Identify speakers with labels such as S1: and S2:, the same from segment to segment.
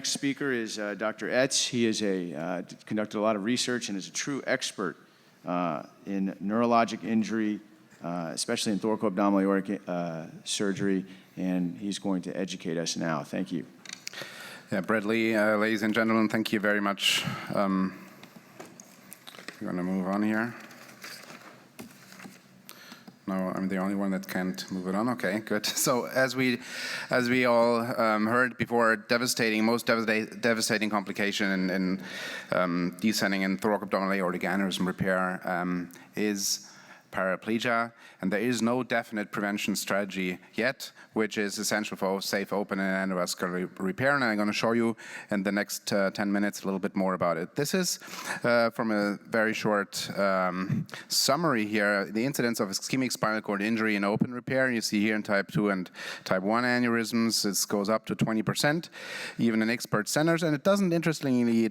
S1: Next speaker is Dr. Etz. He is conducted a lot of research and is a true expert in neurologic injury, especially in thoracoabdominal aortic surgery, and he's going to educate us now. Thank you.
S2: Yeah, Bradley, ladies and gentlemen, thank you very much. We're going to move on here. No, I'm the only one that can't move it on. Okay, good. So as we all heard before, most devastating complication in descending in thoracoabdominal aortic aneurysm repair is paraplegia, and there is no definite prevention strategy yet, which is essential for safe, open, and endovascular repair, and I'm going to show you in the next 10 minutes a little bit more about it. This is from a very short summary here, the incidence of ischemic spinal cord injury in open repair. You see here in type 2 and type 1 aneurysms, it goes up to 20%, even in expert centers, and it doesn't interestingly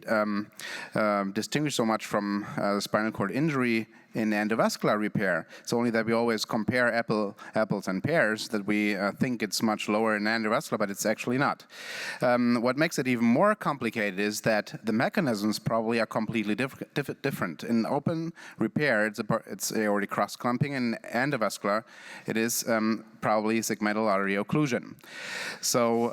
S2: distinguish so much from spinal cord injury in endovascular repair. It's only that we always compare apples and pears, that we think it's much lower in endovascular, but it's actually not. What makes it even more complicated is that the mechanisms probably are completely different. In open repair, it's aortic cross-clumping. In endovascular, it is probably segmental artery occlusion. So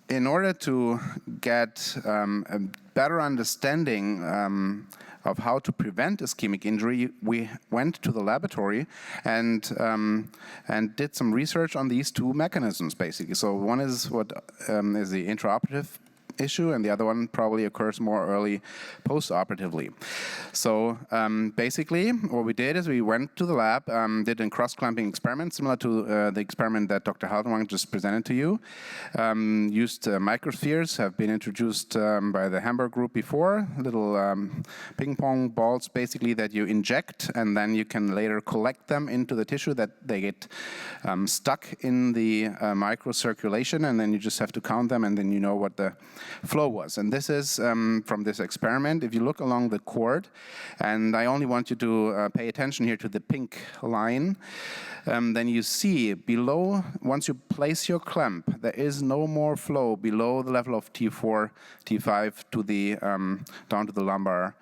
S2: in order to get a better understanding of how to prevent ischemic injury, we went to the laboratory and did some research on these two mechanisms, basically. So one is what is the intraoperative issue, and the other one probably occurs more early post-operatively. So basically, what we did is we went to the lab, did a cross-clamping experiment similar to the experiment that Dr. Haldenwang just presented to you. Used microspheres, have been introduced by the Hamburg group before, little ping pong balls basically that you inject, and then you can later collect them into the tissue that they get stuck in the microcirculation, and then you just have to count them, and then you know what the flow was. And this is from this experiment. If you look along the cord, and I only want you to pay attention here to the pink line, then you see below, once you place your clamp, there is no more flow below the level of T4, T5 to the down to the lumbar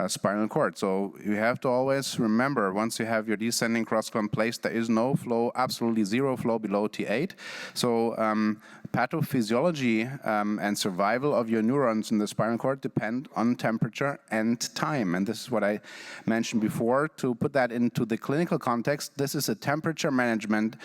S2: spinal cord. So you have to always remember, once you have your descending cross clamp placed, there is no flow, absolutely zero flow below T8. So pathophysiology and survival of your neurons in the spinal cord depend on temperature and time. And this is what I mentioned before. To put that into the clinical context, this is a temperature management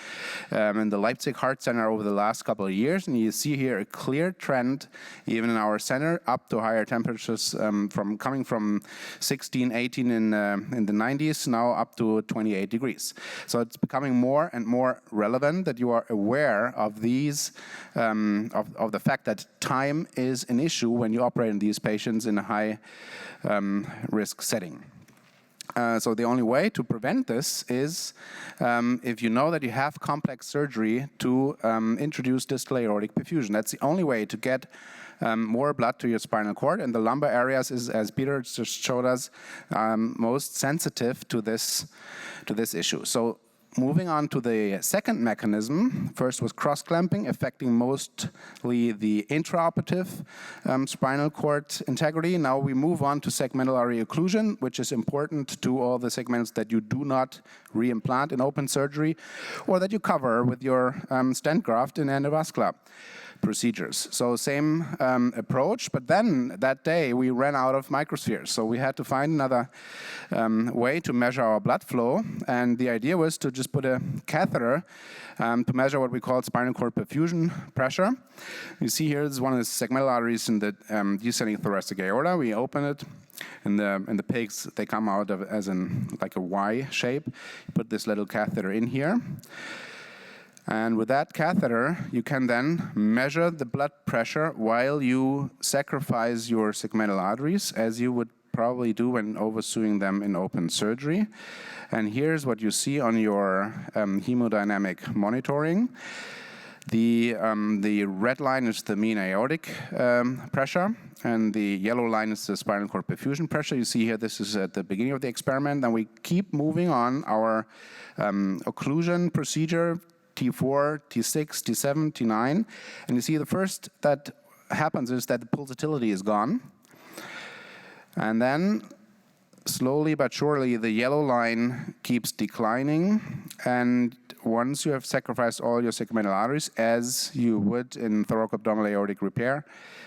S2: in the Leipzig Heart Center over the last couple of years. And you see here a clear trend, even in our center, up to higher temperatures coming from 16, 18 in the 90s, now up to 28 degrees. So it's becoming more and more relevant that you are aware of these, of the fact that time is an issue when you operate on these patients in a high risk setting. So the only way to prevent this is if you know that you have complex surgery to introduce distal aortic perfusion. That's the only way to get more blood to your spinal cord, and the lumbar areas is, as Peter just showed us, most sensitive to this issue. So moving on to the second mechanism, first was cross-clamping, affecting mostly the intraoperative spinal cord integrity. Now we move on to segmental artery occlusion, which is important to all the segments that you do not reimplant in open surgery or that you cover with your stent graft in endovascular procedures. So same approach, but then that day we ran out of microspheres. So we had to find another way to measure our blood flow, and the idea was to just put a catheter to measure what we call spinal cord perfusion pressure. You see here, this is one of the segmental arteries in the descending thoracic aorta. We open it. In the pigs, they come out as in like a Y shape. You put this little catheter in here. And with that catheter, you can then measure the blood pressure while you sacrifice your segmental arteries, as you would probably do when oversuing them in open surgery. And here's what you see on your hemodynamic monitoring. The red line is the mean aortic pressure, and the yellow line is the spinal cord perfusion pressure. You see here, this is at the beginning of the experiment, and we keep moving on our occlusion procedure, T4, T6, T7, T9, and you see the first that happens is that the pulsatility is gone. And then slowly but surely the yellow line keeps declining, and once you have sacrificed all your segmental arteries, as you would in thoracoabdominal aortic repair,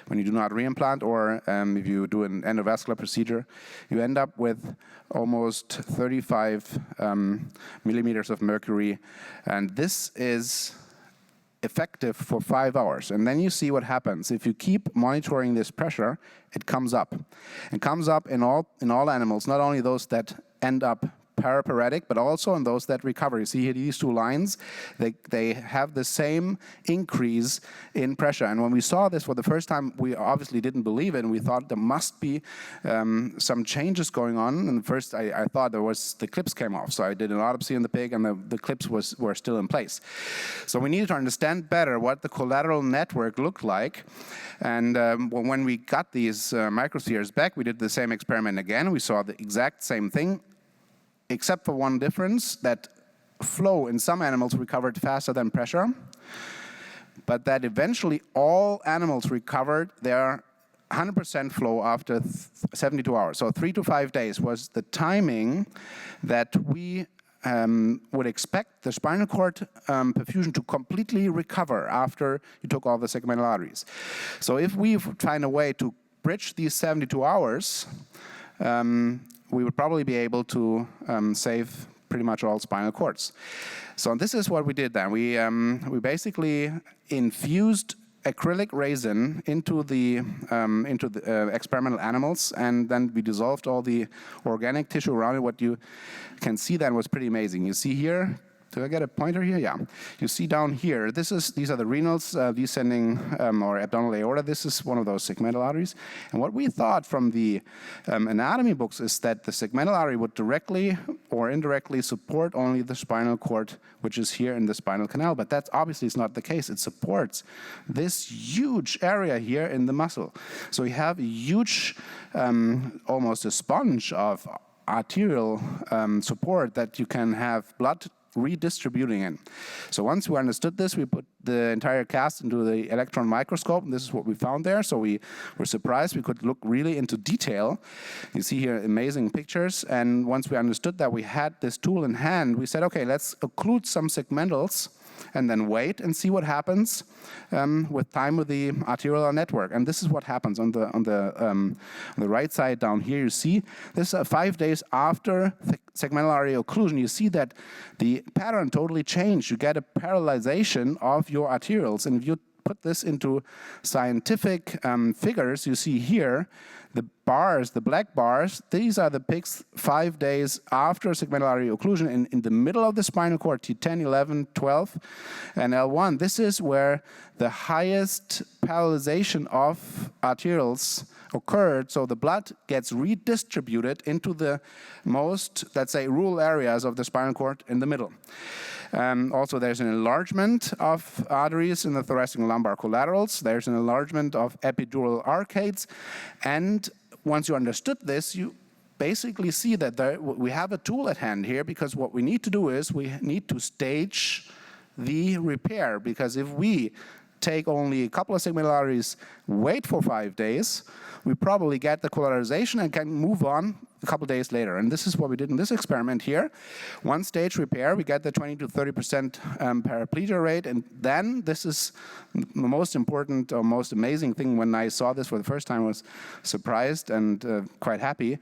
S2: when you do not reimplant, or if you do an endovascular procedure, you end up with almost 35 millimeters of mercury, and this is effective for 5 hours. And then you see what happens. If you keep monitoring this pressure, it comes up. It comes up in all animals, not only those that end up paraparetic, but also in those that recover. You see here these two lines, they have the same increase in pressure. And when we saw this for the first time, we obviously didn't believe it, and we thought there must be some changes going on. And first I thought the clips came off. So I did an autopsy on the pig, and the clips were still in place. So we needed to understand better what the collateral network looked like. And when we got these microspheres back, we did the same experiment again. We saw the exact same thing, except for one difference, that flow in some animals recovered faster than pressure, but that eventually all animals recovered their 100% flow after 72 hours. So 3 to 5 days was the timing that we would expect the spinal cord perfusion to completely recover after you took all the segmental arteries. So if we find a way to bridge these 72 hours, we would probably be able to save pretty much all spinal cords. So this is what we did then. We basically infused acrylic resin into the experimental animals, and then we dissolved all the organic tissue around it. What you can see then was pretty amazing. You see here, do I get a pointer here? Yeah. You see down here, these are the renals descending or abdominal aorta. This is one of those segmental arteries. And what we thought from the anatomy books is that the segmental artery would directly or indirectly support only the spinal cord, which is here in the spinal canal. But that obviously is not the case. It supports this huge area here in the muscle. So we have a huge, almost a sponge of arterial support that you can have blood redistributing in. So once we understood this, we put the entire cast into the electron microscope, and this is what we found there. So we were surprised we could look really into detail. You see here amazing pictures, and once we understood that we had this tool in hand, we said, okay, let's occlude some segmentals and then wait and see what happens with time with the arterial network. And this is what happens on the right side down here. You see this 5 days after the segmental artery occlusion. You see that the pattern totally changed. You get a parallelization of your arterioles, and if you put this into scientific figures, you see here the bars, the black bars, these are the pigs 5 days after segmental artery occlusion in the middle of the spinal cord, T10, 11, 12, and L1. This is where the highest parallelization of arterioles occurred, so the blood gets redistributed into the most, let's say, rural areas of the spinal cord in the middle. Also, there's an enlargement of arteries in the thoracic and lumbar collaterals. There's an enlargement of epidural arcades. And once you understood this, you basically see that we have a tool at hand here, because what we need to do is we need to stage the repair. Because if we take only a couple of segmental arteries, wait for 5 days, we probably get the collateralization and can move on a couple days later. And this is what we did in this experiment here. One stage repair, we get the 20 to 30% paraplegia rate. And then this is the most important or most amazing thing. When I saw this for the first time, I was surprised and quite happy.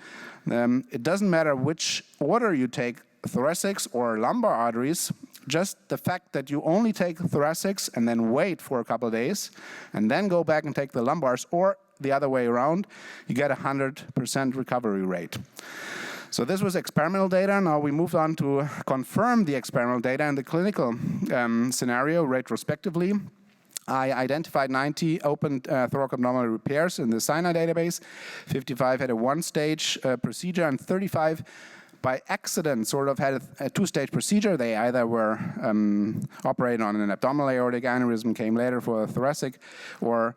S2: It doesn't matter which order you take, thoracics or lumbar arteries, just the fact that you only take thoracics and then wait for a couple of days and then go back and take the lumbars, or the other way around, you get 100% recovery rate. So this was experimental data. Now we moved on to confirm the experimental data in the clinical scenario retrospectively. I identified 90 open thoracoabdominal repairs in the SINA database. 55 had a one-stage procedure, and 35 by accident sort of had a two-stage procedure. They either were operated on an abdominal aortic aneurysm, came later for a thoracic, or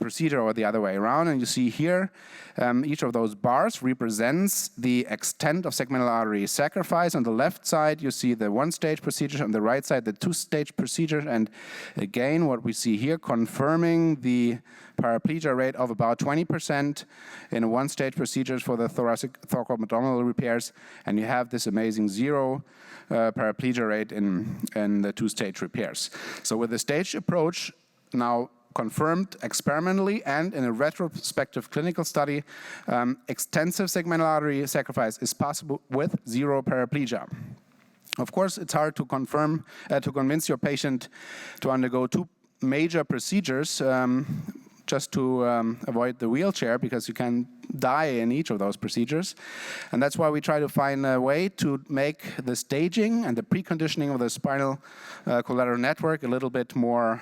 S2: procedure, or the other way around. And you see here, each of those bars represents the extent of segmental artery sacrifice. On the left side, you see the one-stage procedure. On the right side, the two-stage procedure. And again, what we see here, confirming the paraplegia rate of about 20% in one-stage procedures for the thoracoabdominal repairs, and you have this amazing 0 paraplegia rate in the two-stage repairs. So with the staged approach, now confirmed experimentally and in a retrospective clinical study, extensive segmental artery sacrifice is possible with 0 paraplegia. Of course, it's hard to convince your patient to undergo 2 major procedures just to avoid the wheelchair, because you can die in each of those procedures. And that's why we try to find a way to make the staging and the preconditioning of the spinal collateral network a little bit more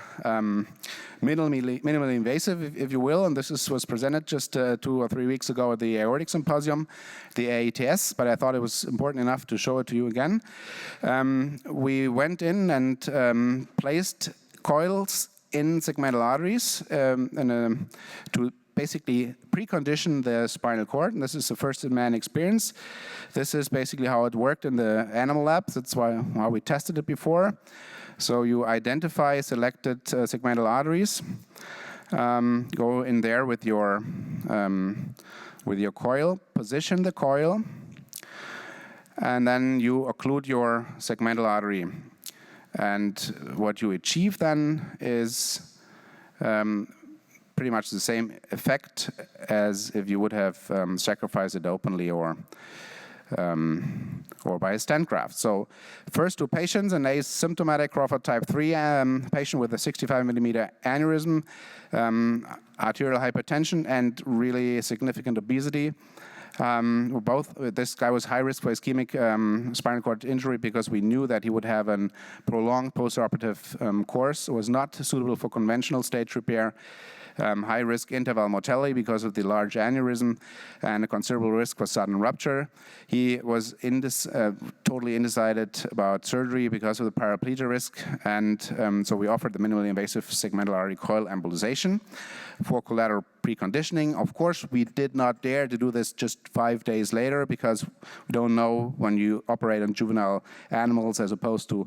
S2: minimally invasive, if you will. And this was presented just 2 or 3 weeks ago at the Aortic Symposium, the AETS, but I thought it was important enough to show it to you again. We went in and placed coils in segmental arteries to basically precondition the spinal cord, and this is a first-in-man experience. This is basically how it worked in the animal labs. That's how we tested it before. So you identify selected segmental arteries, go in there with your coil, position the coil, and then you occlude your segmental artery. And what you achieve then is pretty much the same effect as if you would have sacrificed it openly or by a stent graft. So first 2 patients, an asymptomatic Crawford type 3 patient with a 65 millimeter aneurysm, arterial hypertension, and really significant obesity. This guy was high risk for ischemic spinal cord injury because we knew that he would have a prolonged postoperative course. It was not suitable for conventional stage repair. High risk interval mortality because of the large aneurysm, and a considerable risk for sudden rupture. He was totally undecided about surgery because of the paraplegia risk, and so we offered the minimally invasive segmental artery coil embolization for collateral preconditioning. Of course, we did not dare to do this just 5 days later, because we don't know when you operate on juvenile animals as opposed to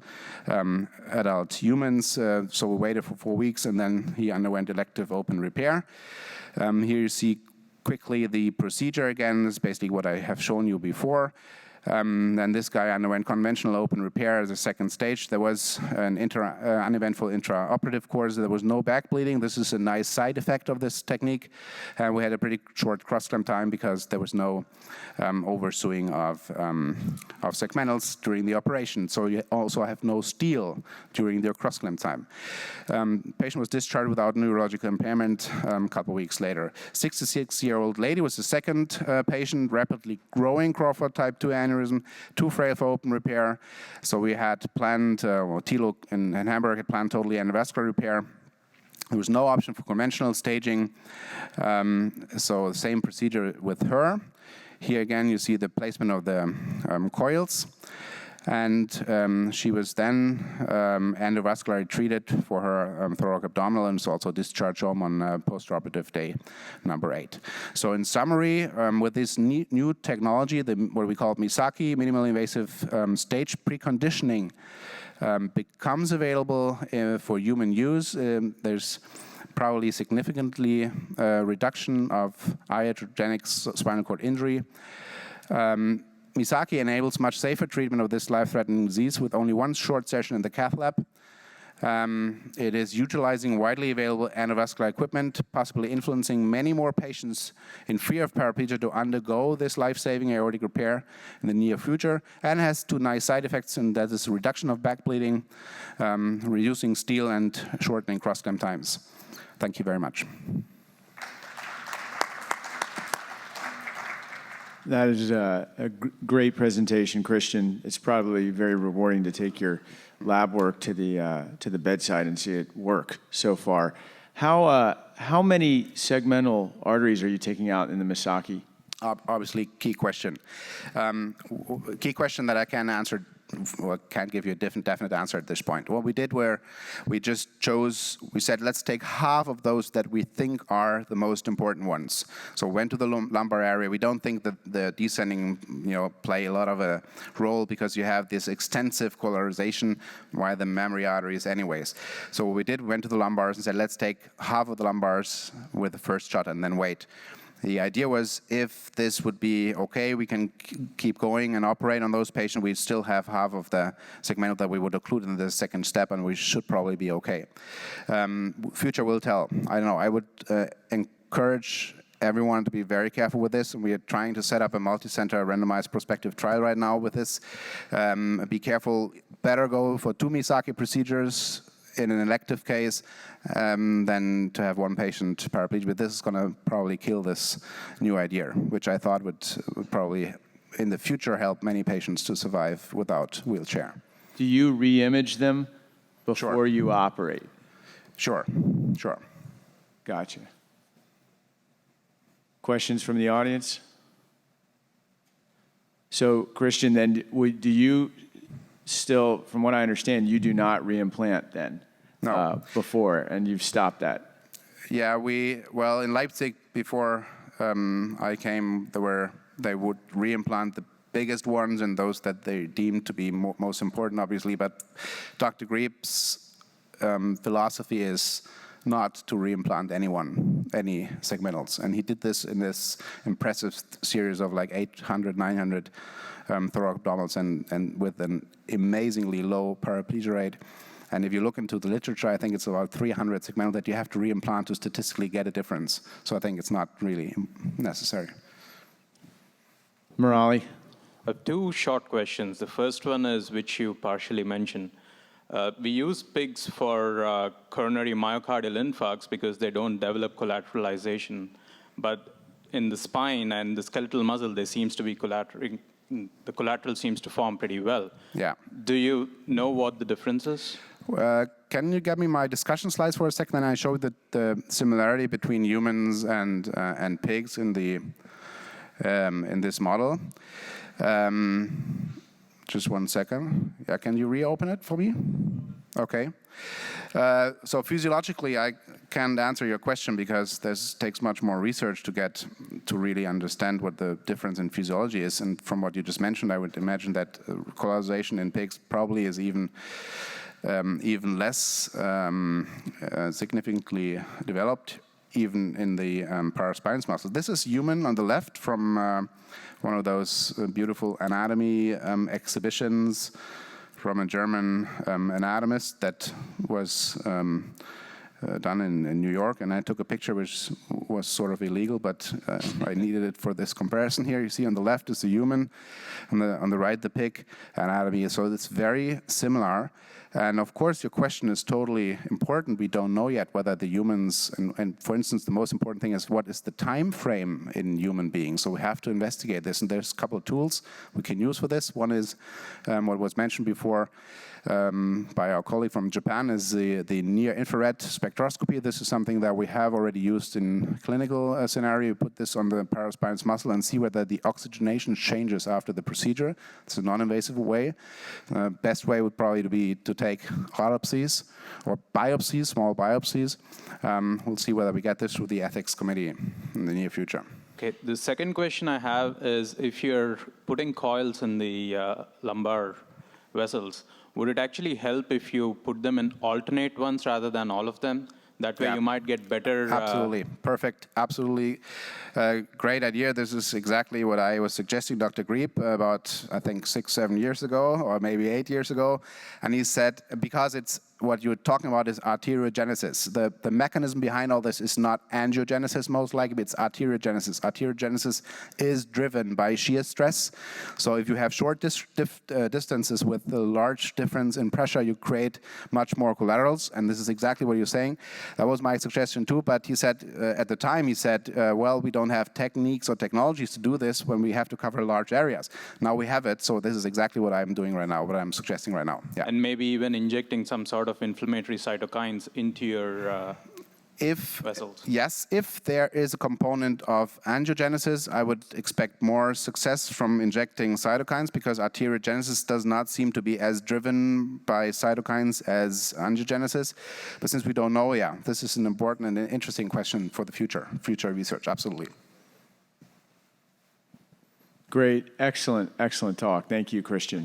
S2: adult humans. So we waited for 4 weeks, and then he underwent elective open repair. Here you see quickly the procedure again. This is basically what I have shown you before. Then this guy underwent conventional open repair as a second stage. There was an uneventful intraoperative course. There was no back bleeding. This is a nice side effect of this technique. We had a pretty short cross-clamp time because there was no oversewing of segmentals during the operation. So you also have no steel during the cross-clamp time. Patient was discharged without neurological impairment a couple weeks later. 66-year-old lady was the second patient, rapidly growing Crawford type 2 aneurysm, too frail for open repair. So we had planned, Thilo in Hamburg had planned totally endovascular repair. There was no option for conventional staging. So same procedure with her. Here again, you see the placement of the coils. And she was then endovascularly treated for her thoracoabdominal, and was also discharged home on postoperative day number 8. So in summary, with this new technology, what we call Misaki, minimally invasive stage preconditioning, becomes available for human use. There's probably significantly reduction of iatrogenic spinal cord injury. Misaki enables much safer treatment of this life-threatening disease with only 1 short session in the cath lab. It is utilizing widely available endovascular equipment, possibly influencing many more patients in fear of paraplegia to undergo this life-saving aortic repair in the near future, and has 2 nice side effects, and that is reduction of back bleeding, reducing steel, and shortening cross-clamp times. Thank you very much.
S1: That is a great presentation, Christian. It's probably very rewarding to take your lab work to the bedside and see it work so far. How many segmental arteries are you taking out in the Misaki?
S2: Obviously, key question. Key question that I can answer can't give you a definite answer at this point. What we did where we said, let's take half of those that we think are the most important ones. So we went to the lumbar area. We don't think that the descending, play a lot of a role because you have this extensive colorization via the mammary arteries anyways. So what we did, we went to the lumbars and said, let's take half of the lumbars with the first shot and then wait. The idea was if this would be okay, we can keep going and operate on those patients. We still have half of the segmental that we would occlude in the second step, and we should probably be okay. Future will tell. I don't know. I would encourage everyone to be very careful with this. We are trying to set up a multi-center randomized prospective trial right now with this. Be careful. Better go for 2 Misaki procedures in an elective case than to have one patient paraplegic. But this is going to probably kill this new idea, which I thought would probably in the future help many patients to survive without wheelchair.
S1: Do you re-image them before you operate?
S2: Sure.
S1: Gotcha. Questions from the audience? So, Christian, then do you still, from what I understand, you do not reimplant then?
S2: No.
S1: Before, and you've stopped that?
S2: Yeah, well, in Leipzig, before I came, they would reimplant the biggest ones and those that they deemed to be most important, obviously. But Dr. Grieb's philosophy is not to reimplant any segmentals. And he did this in this impressive series of like 800, 900 thoracoabdominals and with an amazingly low paraplegia rate. And if you look into the literature, I think it's about 300 segmental that you have to reimplant to statistically get a difference. So I think it's not really necessary.
S1: Murali?
S3: I have 2 short questions. The first one is, which you partially mentioned. We use pigs for coronary myocardial infarcts because they don't develop collateralization. But in the spine and the skeletal muscle, there seems to be the collateral seems to form pretty well.
S2: Yeah.
S3: Do you know what the difference is?
S2: Can you get me my discussion slides for a second? And I showed the similarity between humans and pigs in in this model. Just one second. Yeah, can you reopen it for me? Okay. So physiologically, I can't answer your question because this takes much more research to really understand what the difference in physiology is. And from what you just mentioned, I would imagine that collateralization in pigs probably is even less significantly developed, even in the paraspinous muscle. This is human on the left from one of those beautiful anatomy exhibitions from a German anatomist that was done in New York, and I took a picture which was sort of illegal, but I needed it for this comparison here. You see on the left is the human, on the right the pig anatomy, so it's very similar. And of course, your question is totally important. We don't know yet whether the humans, and for instance, the most important thing is what is the time frame in human beings. So we have to investigate this, and there's a couple of tools we can use for this. One is what was mentioned before by our colleague from Japan is the near-infrared spectroscopy. This is something that we have already used in clinical scenario. We put this on the paraspinous muscle and see whether the oxygenation changes after the procedure. It's a non-invasive way. Best way would probably be to take autopsies or biopsies, small biopsies. We'll see whether we get this through the ethics committee in the near future.
S3: Okay, the second question I have is, if you're putting coils in the lumbar vessels, would it actually help if you put them in alternate ones rather than all of them? That way you might get better...
S2: Absolutely. Perfect. Absolutely. Great idea. This is exactly what I was suggesting Dr. Grieb about, I think, 6-7 years ago, or maybe 8 years ago. And he said, because it's what you're talking about is arteriogenesis. The mechanism behind all this is not angiogenesis, most likely, it's arteriogenesis. Arteriogenesis is driven by shear stress. So if you have short distances with a large difference in pressure, you create much more collaterals, and this is exactly what you're saying. That was my suggestion too, but he said, at the time, he said, well, we don't have techniques or technologies to do this when we have to cover large areas. Now we have it, so this is exactly what I'm doing right now, what I'm suggesting right now. Yeah.
S3: And maybe even injecting some sort of inflammatory cytokines into your
S2: If
S3: vessels.
S2: yes, if there is a component of angiogenesis, I would expect more success from injecting cytokines, because arteriogenesis does not seem to be as driven by cytokines as angiogenesis. But since we don't know, yeah, this is an important and an interesting question for the future research, absolutely.
S1: Great, excellent talk. Thank you, Christian.